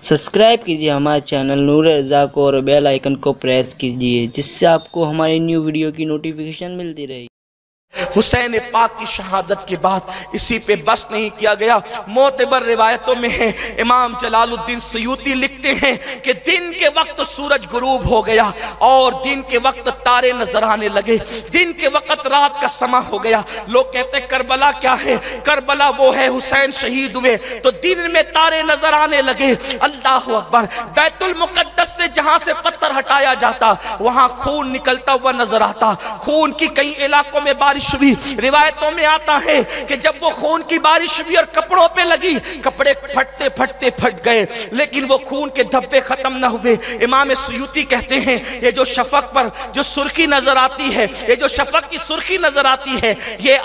Subscribe कीजिए हमारे channel नूर रज़ा को और बेल आइकन को प्रेस कीजिए जिससे आपको हमारी न्यू वीडियो की नोटिफिकेशन मिलती रहे। हुसैन पाक की शहादत के बाद इसी पे बस नहीं किया गया। मोतबर रिवायतों में है, इमाम जलालुद्दीन सयूती लिखते हैं कि दिन के वक्त सूरज गुरूब हो गया और दिन के वक्त तारे नजर आने लगे, दिन के वक्त रात का समा हो गया। लोग कहते हैं करबला क्या है? करबला वो है हुसैन शहीद हुए तो दिन में तारे नजर आने लगे। अल्लाह अकबर। बैतुल मुकद्दस से जहां से पत्थर हटाया जाता वहां खून निकलता हुआ नजर आता। खून की कई इलाकों में बारिश हुई। रिवायतों में आता है कि जब वो खून की बारिश हुई और कपड़ों पे लगी, कपड़े फटते फटते फट गए लेकिन वो खून के धब्बे खत्म ना हुए। इमाम सयूती कहते हैं ये जो शफक पर जो सुर्खी नजर आती है, ये जो शफक की सुर्खी नजर आती है, ये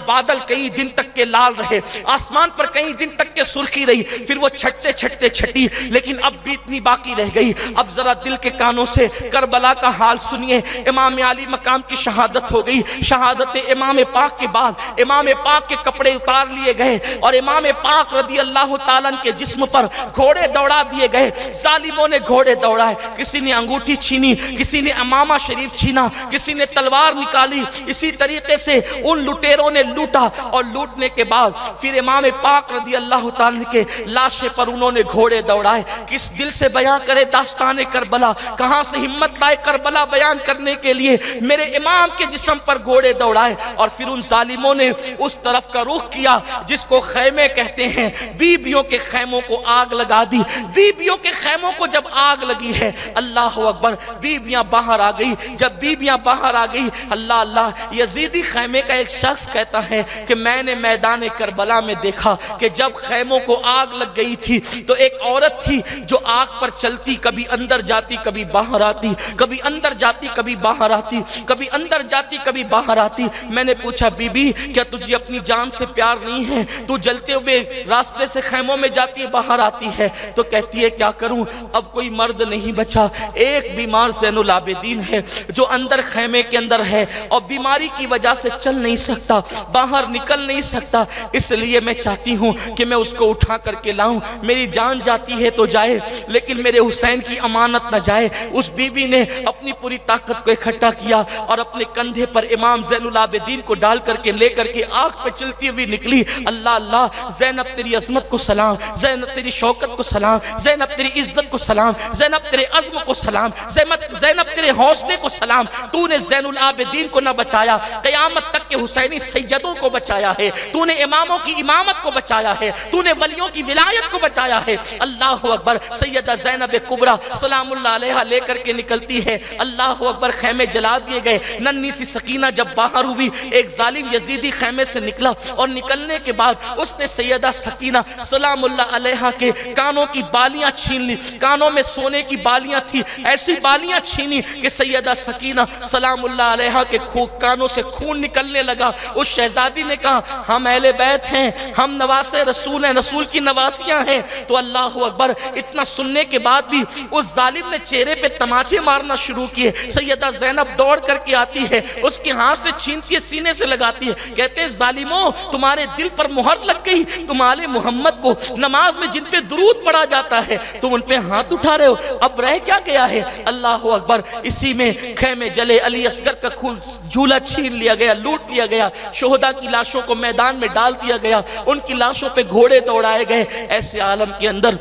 बादल कई दिन तक के लाल रहे, आसमान पर कई दिन तक के सुर्खी रही, फिर वो छटते छटते छटी, लेकिन अब भी इतनी बाकी रह गई। अब जरा दिल के कानों से करबला का हाल सुनिए। इमाम अली मकाम की शहादत हो गई। शहादत इमाम पाक के बाद इमाम पाक के कपड़े उतार लिए गए और इमाम पाक रदी अल्लाह ताला के जिस्म पर घोड़े दौड़ा दिए गए। जालिमों ने घोड़े दौड़ाए, किसी ने अंगूठी छीनी, किसी ने अमामा शरीफ छीना, किसी ने तलवार निकाली। इसी तरीके से उन लुटेरों ने लूटा और लूटने के बाद फिर इमाम पाक रदी अल्लाह ताला के लाशे पर उन्होंने घोड़े दौड़ाए। किस दिल से बयां करे दास्तान करबला, कहां से हिम्मत लाए करबला बयान करने के लिए। मेरे इमाम के जिस्म पर घोड़े दौड़ाए और फिर उन जालिमों ने उस तरफ का रुख किया जिसको खैमे कहते हैं। बीबियों के खैमों को आग लगा दी। बीबियों के खैमों को जब आग लगी है, अल्लाह अकबर, बीबियां बाहर आ गई। जब बीबियां बाहर आ गई, अल्लाह अल्लाह, यजीदी खैमे का एक शख्स कहता है कि मैंने मैदान करबला में देखा कि जब खैमों को आग लग गई थी तो एक औरत थी जो आग पर चलती, कभी अंदर जाती कभी बाहर आती, कभी अंदर जाती कभी बाहर आती, कभी अंदर जाती कभी बाहर आती। मैंने पूछा बीबी क्या तुझे अपनी जान से प्यार नहीं है? तू जलते हुए रास्ते से खैमों में जाती है बाहर आती है। तो कहती है क्या करूं, अब कोई मर्द नहीं बचा, एक बीमार ज़ैनुल आबिदीन है जो अंदर खैमे के अंदर है और बीमारी की वजह से चल नहीं सकता, बाहर निकल नहीं सकता, इसलिए मैं चाहती हूं कि मैं उसको उठा करके लाऊं। मेरी जान जाती है तो जाए लेकिन मेरे हुसैन की अमानत न जाए। उस बीबी ने अपनी पूरी ताकत को इकट्ठा किया और अपने कंधे पर इमाम ज़ैनुल आबिदीन को डाल करके लेकर के आग पे चलती हुई निकली। अल्लाह अल्लाह, ज़ैनब तेरी अज़मत को सलाम, ज़ैनब तेरी शौकत को सलाम, ज़ैनब तेरी इज्जत को सलाम, ज़ैनब तेरे अज़्म को सलाम, ज़ैनब तेरे हौसले को सलाम। तूने ज़ैनुल आबिदीन को न बचाया, क़यामत तक के हुसैनी सैयदों को बचाया है, तूने इमामों की इमामत को बचाया है, तूने वलियों की विलायत को बचाया है। अल्लाह अकबर। सैयदा ज़ैनब कुबरा सलामुल्लाह अलैहा लेकर के निकलती है। अल्लाह अकबर। खैमे जला दिए गए। नन्ही सी सकीना जब बाहर हुई, एक जालिम यजीदी खैमे से निकला और निकलने के बाद उसने सैयदा सकीना सलामुल्लाह अलैहा के कानों की बालियां छीन ली। कानों में सोने की बालियां थी, ऐसी बालियां छीनी कि सैयदा सकीना सलामुल्लाह अलैहा के कानों से खून निकलने लगा। उस शहजादी ने कहा हम अहले बैत हैं, हम नवासे रसूल हैं, रसूल की नवासियां हैं। तो अल्लाह अकबर, इतना सुनने के बाद भी उस जालिम ने चेहरे पे तमाचे मारना शुरू किए। सैयदा ज़ैनब दौड़ करके आती है, उसके हाथ से छीनती है, सीने से लगाती है। कहते हैं जालिमों, तुम्हारे दिल पर मुहर लग गई, तुम आले मोहम्मद को नमाज में जिन पे दुरूद पढ़ा जाता है तुम उन पे हाथ उठा रहे हो, अब रह क्या गया है? अल्लाह अकबर। इसी में खैमे जले, अली असगर का खून झूला छीन लिया गया, लूट लिया गया, शोहदा की लाशों को मैदान में डाल दिया गया, उनकी लाशों पे घोड़े दौड़ाए गए। ऐसे आलम के अंदर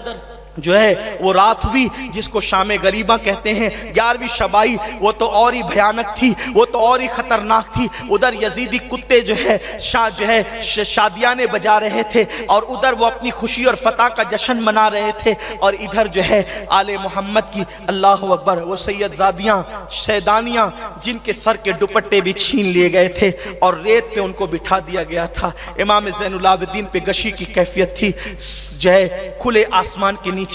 जो है वो रात हुई जिसको शाम गरीबा कहते हैं, 11वीं शबाई, वो तो और ही भयानक थी, वो तो और ही खतरनाक थी। उधर यजीदी कुत्ते जो है शादियाने बजा रहे थे और उधर वो अपनी खुशी और फतह का जश्न मना रहे थे और इधर जो है आले मोहम्मद की, अल्लाह अकबर, वो सैयदजादियाँ शैदानियाँ जिनके सर के दुपट्टे भी छीन लिए गए थे और रेत पे उनको बिठा दिया गया था। इमाम ज़ैनुल आबिदीन पे गशी की कैफियत थी, जो है खुले आसमान के नीचे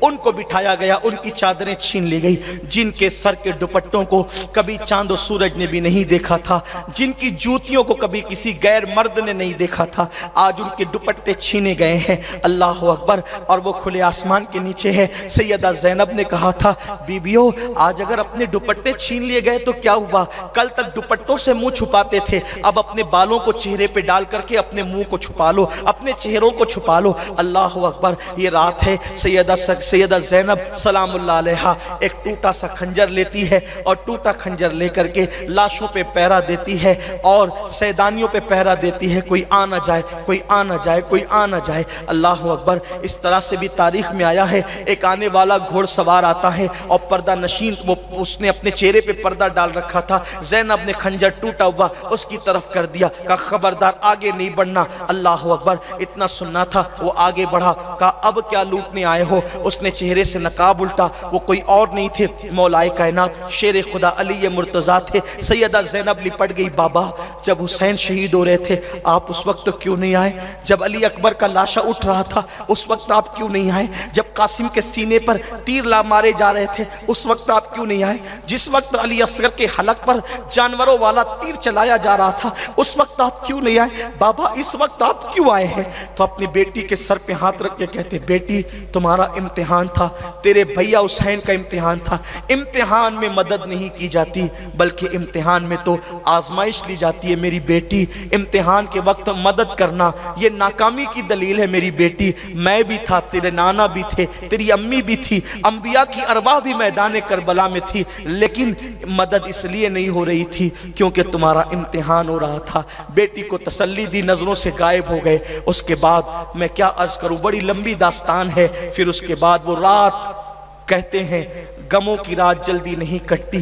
उनको बिठाया गया, उनकी चादरें छीन ली गई। जिनके सर के दुपट्टों को कभी चांद और सूरज ने भी नहीं देखा था, जिनकी जूतियों को कभी किसी गैर मर्द ने नहीं देखा था, आज उनके दुपट्टे छीने गए हैं। अल्लाह अकबर। और वो खुले आसमान के नीचे है। सैयदा ज़ैनब ने कहा था बीबियों, आज अगर अपने दुपट्टे छीन लिए गए तो क्या हुआ? कल तक दुपट्टों से मुंह छुपाते थे, अब अपने बालों को चेहरे पे डाल करके अपने मुंह को छुपा लो, अपने चेहरों को छुपा लो। अल्लाह अकबर। ये रात है, सैयदा ज़ैनब सलामुल्लाह अलैहा एक टूटा सा खंजर लेती है और टूटा खंजर लेकर के लाशों पे पहरा देती है और सैदानियों पे पहरा देती है, कोई आ ना जाए, कोई आ ना जाए, कोई आ ना जाए। अल्लाह अकबर। इस तरह से भी तारीख में आया है, एक आने वाला घोड़सवार आता है और पर्दा नशीन, वो उसने अपने चेहरे पे पर्दा डाल रखा था, ज़ैनब ने खंजर टूटा हुआ उसकी तरफ कर दिया, कहा खबरदार आगे नहीं बढ़ना। अल्लाह अकबर। इतना सुनना था, वो आगे बढ़ा, कहा अब क्या लूटने आए हो? उसने चेहरे से नकाब उल्टा, वो कोई और नहीं थे, मौलाए कायनात शेर खुदा अली मुर्तज़ा थे। सैयदा ज़ैनब लिपट गई, बाबा जब हुसैन शहीद हो रहे थे आप उस वक्त तो क्यों नहीं आए? जब अली अकबर का लाशा उठ रहा था उस वक्त आप क्यों नहीं आए? जब कासिम के सीने पर तीर ला मारे जा रहे थे उस वक्त आप क्यों नहीं आए? जिस वक्त अली असगर के हलक पर जानवरों वाला तीर चलाया जा रहा था उस वक्त आप क्यों नहीं आए? बाबा इस वक्त आप क्यों आए हैं? तो अपनी बेटी के सर पे हाथ रख के कहते, बेटी तुम्हारा इम्तिहान था, तेरे भैया हुसैन का इम्तिहान था। इम्तिहान में मदद नहीं की जाती बल्कि इम्तिहान में तो आजमाइश ली जाती है मेरी बेटी। इम्तिहान के वक्त मदद करना ये नाकामी की दलील है मेरी बेटी। मैं भी था, तेरे नाना भी थे, तेरी अम्मी भी थी, अंबिया की अरवाह भी मैदान करबला में थी, लेकिन मदद इसलिए नहीं हो रही थी क्योंकि तुम्हारा इम्तिहान हो रहा था। बेटी को तसल्ली दी, नजरों से गायब हो गए। उसके बाद मैं क्या अर्ज करूं, बड़ी लंबी दास्तान है। फिर उसके बाद वो रात, कहते हैं गमों की रात जल्दी नहीं कटती,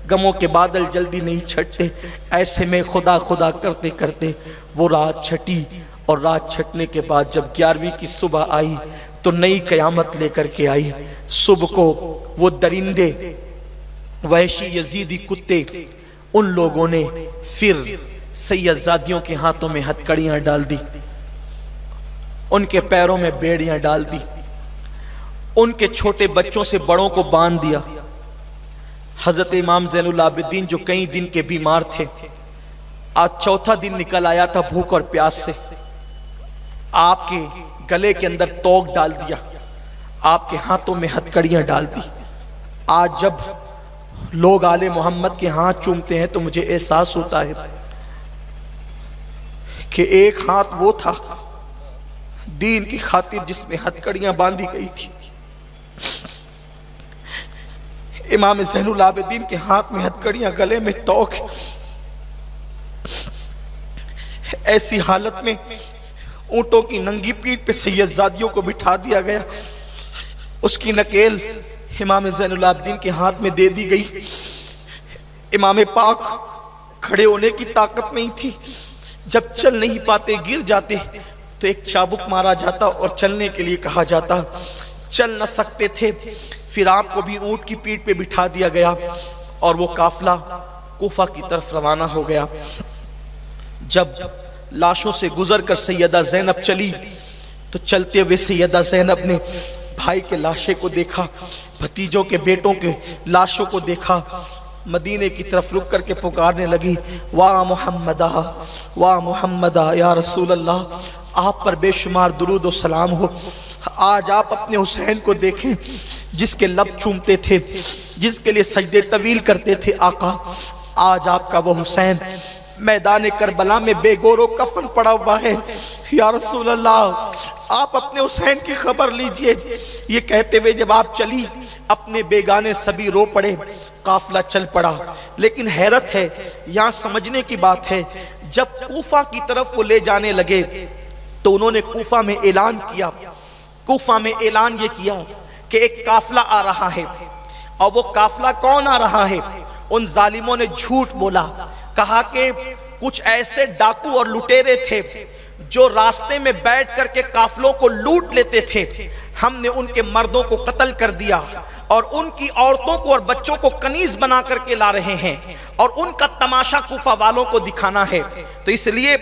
गमों के बादल जल्दी नहीं छटते। ऐसे में खुदा खुदा करते करते वो रात छटी और रात छटने के बाद जब 11वीं की सुबह आई तो नई कयामत लेकर के आई। सुबह को वो दरिंदे, वहशी यजीदी कुत्ते, उन लोगों ने फिर सैयदजादियों के हाथों में हथकड़ियां डाल दी, उनके पैरों में बेड़ियां डाल दी, उनके छोटे बच्चों से बड़ों को बांध दिया। हजरत इमाम ज़ैनुल आबिदीन जो कई दिन के बीमार थे, आज चौथा दिन निकल आया था भूख और प्यास से, आपके गले के अंदर तोक डाल दिया, आपके हाथों में हथकड़ियां डाल दी। आज जब लोग आले मोहम्मद के हाथ चूमते हैं तो मुझे एहसास होता है कि एक हाथ वो था दीन की खातिर जिसमें हथकड़ियां बांधी गई थी। इमाम ज़ैनुल आबिदीन के हाथ में हथकड़ियां, गले में तोक। ऐसी हालत में ऊंटों की नंगी पीठ पे सैयदजादियों को बिठा दिया गया। उसकी नकेल इमाम ज़ैनुल आबिदीन के हाथ में दे दी गई। इमाम पाक खड़े होने की ताकत नहीं थी, जब चल नहीं पाते, गिर जाते तो एक चाबुक मारा जाता और चलने के लिए कहा जाता। चल न सकते थे, फिर आपको भी ऊंट की पीठ पे बिठा दिया गया और वो काफिला कूफा की तरफ रवाना हो गया। जब लाशों से गुजर कर सैयदा ज़ैनब चली तो चलते हुए सैयदा ज़ैनब ने भाई के लाशे को देखा, भतीजों के बेटों के लाशों को देखा, मदीने की तरफ रुक करके पुकारने लगी, वाह मुहम्मदा, वाह मुहम्मदा, या रसूल अल्लाह, आप पर बेशुमार दुरूद और सलाम हो। आज आप अपने हुसैन को देखें जिसके लब चूमते थे, जिसके लिए सजदे तवील करते थे आका। आज आपका वो हुसैन मैदान करबला में बेगोरो कफन पड़ा हुआ है। या रसूल अल्लाह, आप अपने हुसैन की खबर लीजिए। ये कहते हुए जब आप चली, अपने बेगाने सभी रो पड़े, काफिला चल पड़ा। लेकिन हैरत है, यहाँ समझने की बात है, जब कूफा की तरफ वो ले जाने लगे तो उन्होंने कूफा में ऐलान किया, कूफा में ऐलान ये किया कि एक काफिला आ रहा है। और वो काफिला कौन आ रहा है? उन जालिमों ने झूठ बोला, कहा कि कुछ ऐसे डाकू और लुटेरे थे जो रास्ते में बैठ करके काफिलों को लूट लेते थे। हमने उनके मर्दों को कत्ल कर दिया और उनकी औरतों को और बच्चों को कनीज बना करके ला रहे हैं और उनका तमाशा कूफा वालों को दिखाना है। तो इसलिए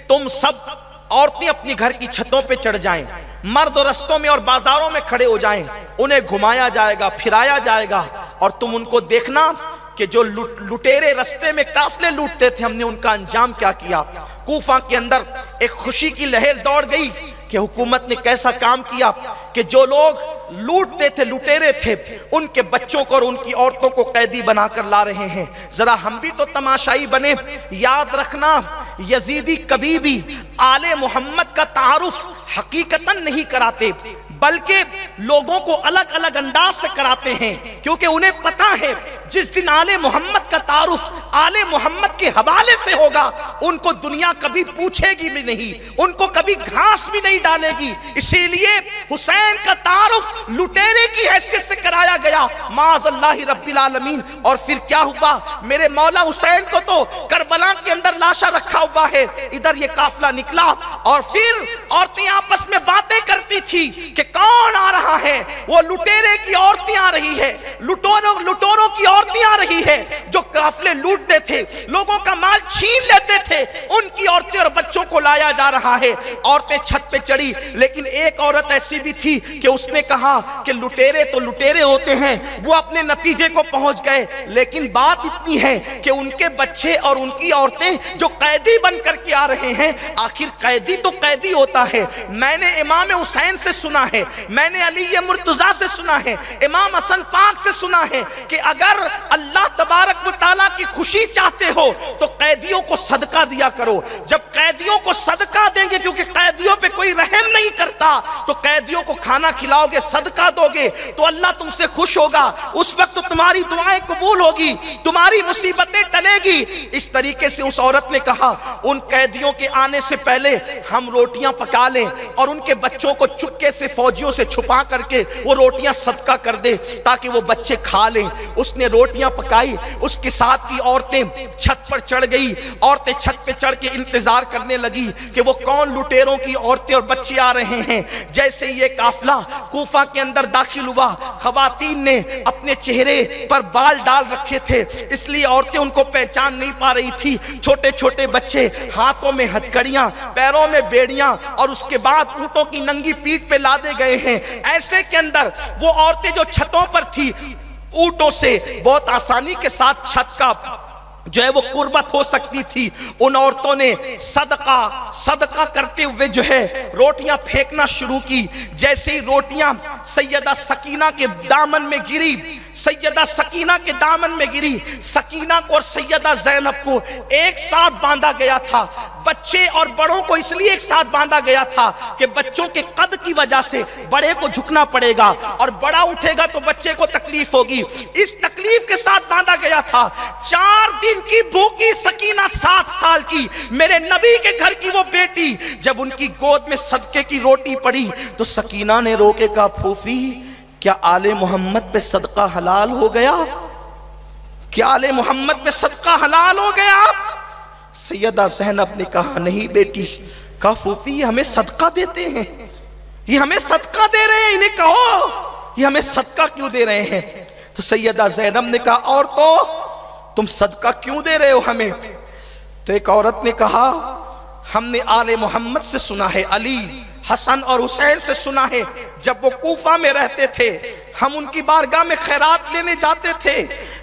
तुम सब औरतें अपनी घर की छतों पे चढ़ जाएं, मर्द रस्तों में और बाजारों में खड़े हो जाएं, उन्हें घुमाया जाएगा, फिराया जाएगा और तुम उनको देखना कि जो लुटेरे रस्ते में काफिले लूटते थे, हमने उनका अंजाम क्या किया। कूफा के अंदर एक खुशी की लहर दौड़ गई कि हुकूमत ने कैसा काम किया कि जो लोग लूटते थे, लुटेरे थे, उनके बच्चों को और उनकी औरतों को कैदी बनाकर ला रहे हैं। जरा हम भी तो तमाशाई बने। याद रखना, यजीदी कभी भी आले मोहम्मद का तारुफ हकीकतन नहीं कराते, بلکہ لوگوں کو الگ الگ انداز سے کراتے ہیں، کیونکہ انہیں پتا ہے جس دن آل محمد کا تعارف آل محمد کے حوالے سے ہوگا ان کو دنیا کبھی پوچھے گی بھی نہیں، ان کو کبھی گھاس بھی نہیں ڈالے گی۔ اسی لیے حسین کا تعارف لٹیرے کی حیثیت سے کرایا گیا، معاذ اللہ رب العالمین۔ اور پھر کیا ہوا؟ میرے مولا حسین کو تو کربلا کے اندر لاشا رکھا ہوا ہے، ادھر یہ قافلہ نکلا اور پھر عورتیں آپس میں باتیں کرتی تھی کہ کون آ رہا ہے؟ وہ لٹیرے کی عورتیں آ رہی ہے، لٹوروں کی عورتیں آ رہی ہے جو قافلے لوٹتے تھے، لوگوں کا مال چھین لیتے تھے، ان کی عورتیں اور بچوں کو لایا جا رہا ہے۔ عورتیں چھت پہ چڑھی، لیکن ایک عورت ایسی بھی تھی کہ اس نے کہا کہ لٹیرے تو لٹیرے ہوتے ہیں، وہ اپنے نتیجے کو پہنچ گئے، لیکن بات اتنی ہے کہ ان کے بچے اور ان کی عورتیں جو قیدی بن کر کے آ رہے ہیں، آخر قیدی تو قیدی ہوتا ہے۔ میں نے امام حسین سے سنا ہے، میں نے علی مرتضیٰ سے سنا ہے، امام حسن پاک سے سنا ہے کہ اگر اللہ تبارک و تعالیٰ کی خوشی چاہتے ہو تو قیدیوں کو صدقہ دیا کرو۔ جب قیدیوں کو صدقہ دیں گے، کیونکہ قیدیوں پہ کوئی رحم نہیں کرتا، تو قیدیوں کو کھانا کھلاؤ گے، صدقہ دو گے تو اللہ تم سے خوش ہوگا، اس وقت تو تمہاری دعائیں قبول ہوگی، تمہاری مصیبتیں ٹلے گی۔ اس طریقے سے اس عورت نے کہا ان قیدیوں کے آنے سے پہلے ہم روٹیاں پکا لیں اور ان کے بچوں کو چپکے سے فوجیوں سے چھپا کر کے وہ روٹیاں صدقہ کر دے تاکہ وہ بچے کھا لیں۔ اس نے روٹیاں پکائی، اس کے ساتھ کی عورتیں چھت پر چڑھ گئی، عورتیں چھت پہ چڑھ کے انتظار کرنے لگی کہ وہ کون لٹیروں کی عورتیں اور بچے آ رہے ہیں۔ جیسے یہ قافلہ کوفہ کے اندر داخل ہوا، خواتین نے اپنے چہرے پر بال ڈال رکھے تھے، اس لیے عورتیں ان کو پہچان نہیں پا رہی تھی۔ چھوٹے چھوٹے بچے، ہاتھوں میں ہتھکڑیاں، پیروں میں بیڑیاں، اور اس کے بعد اونٹوں کی ننگی پیٹھ پہ لادے گئے ہیں۔ ایسے کے اندر وہ عورتیں جو چھتوں پر تھی، اونٹوں سے بہت آسانی کے ساتھ چھت کا جو ہے وہ قربت ہو سکتی تھی، ان عورتوں نے صدقہ کرتے ہوئے جو ہے روٹیاں پھینکنا شروع کی۔ جیسے ہی روٹیاں سیدہ سکینہ کے دامن میں گری، سیدہ سکینہ کے دامن میں گری، سکینہ کو اور سیدہ زینب کو ایک ساتھ باندھا گیا تھا۔ بچے اور بڑوں کو اس لیے ایک ساتھ باندھا گیا تھا کہ بچوں کے قد کی وجہ سے بڑے کو جھکنا پڑے گا اور بڑا اٹھے گا تو بچے کو تکلیف ہوگی، اس تکلیف کے ساتھ باندھا گیا تھا۔ 4 دن کی بھوکی سکینہ، 7 سال کی، میرے نبی کے گھر کی وہ بیٹی، جب ان کی گود میں صدقے کی روٹی پڑی تو سکینہ نے رو کے کہا پھوفی کیا آل محمد پہ صدقہ حلال ہو گیا؟ کیا آل محمد پہ صدقہ حلال ہو گیا؟ سیدہ زینب نے کہا نہیں بیٹی۔ کہا پھوپھی یہ ہمیں صدقہ دیتے ہیں، یہ ہمیں صدقہ دے رہے ہیں، انہیں کہو یہ ہمیں صدقہ کیوں دے رہے ہیں؟ تو سیدہ زینب نے کہا اور تو تم صدقہ کیوں دے رہے ہو ہمیں؟ تو ایک عورت نے کہا ہم نے آل محمد سے سنا ہے، علی حسن اور حسین سے سنا ہے، جب وہ کوفہ میں رہتے تھے ہم ان کی بارگاہ میں خیرات لینے جاتے تھے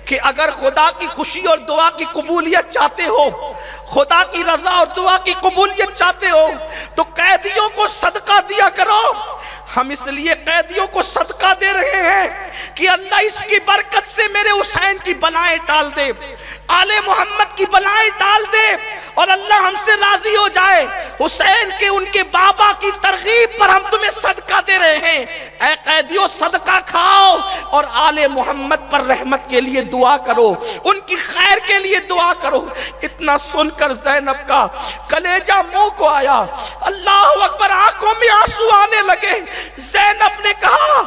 کہ اگر خدا کی خوشی اور دعا کی قبولیت چاہتے ہو، خدا کی رضا اور دعا کی قبولیت چاہتے ہو تو قیدیوں کو صدقہ دیا کرو۔ ہم اس لیے قیدیوں کو صدقہ دے رہے ہیں کہ اللہ اس کی برکت سے میرے حسین کی بلائیں ٹال دے، آل محمد کی بلائیں ٹال دے اور اللہ ہم سے راضی ہو جائے۔ حسین کے ان کے بابا کی ترغیب پر ہم تمہیں صدقہ دے رہے ہیں، اے قیدیوں صدقہ کھاؤ اور آل محمد پر رحمت کے لیے دعا کرو، ان کی خیر کے لیے دعا کرو۔ اتنا سن کر زینب کا کلیجہ منہ کو آیا، اللہ اکبر، آنکھوں میں آنسو آنے لگے۔ زینب نے کہا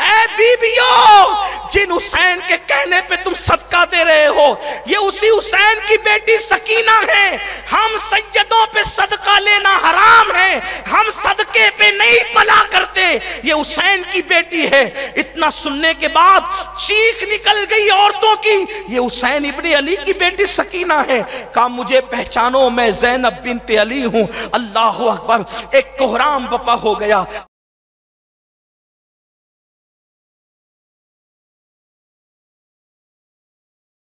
اے بیبیوں، جن حسین کے کہنے پہ تم صدقہ دے رہے ہو یہ اسی حسین کی بیٹی سکینہ ہے، ہم سیدوں پہ صدقہ لینا حرام ہے، ہم صدقے پہ نہیں پلا کرتے، یہ حسین کی بیٹی ہے۔ اتنا سننے کے بعد چیخ نکل گئی عورتوں کی، یہ حسین ابن علی کی بیٹی سکینہ ہے۔ کہا مجھے پہچانو، میں زینب بنت علی ہوں۔ اللہ اکبر، ایک کوہرام بپا ہو گیا۔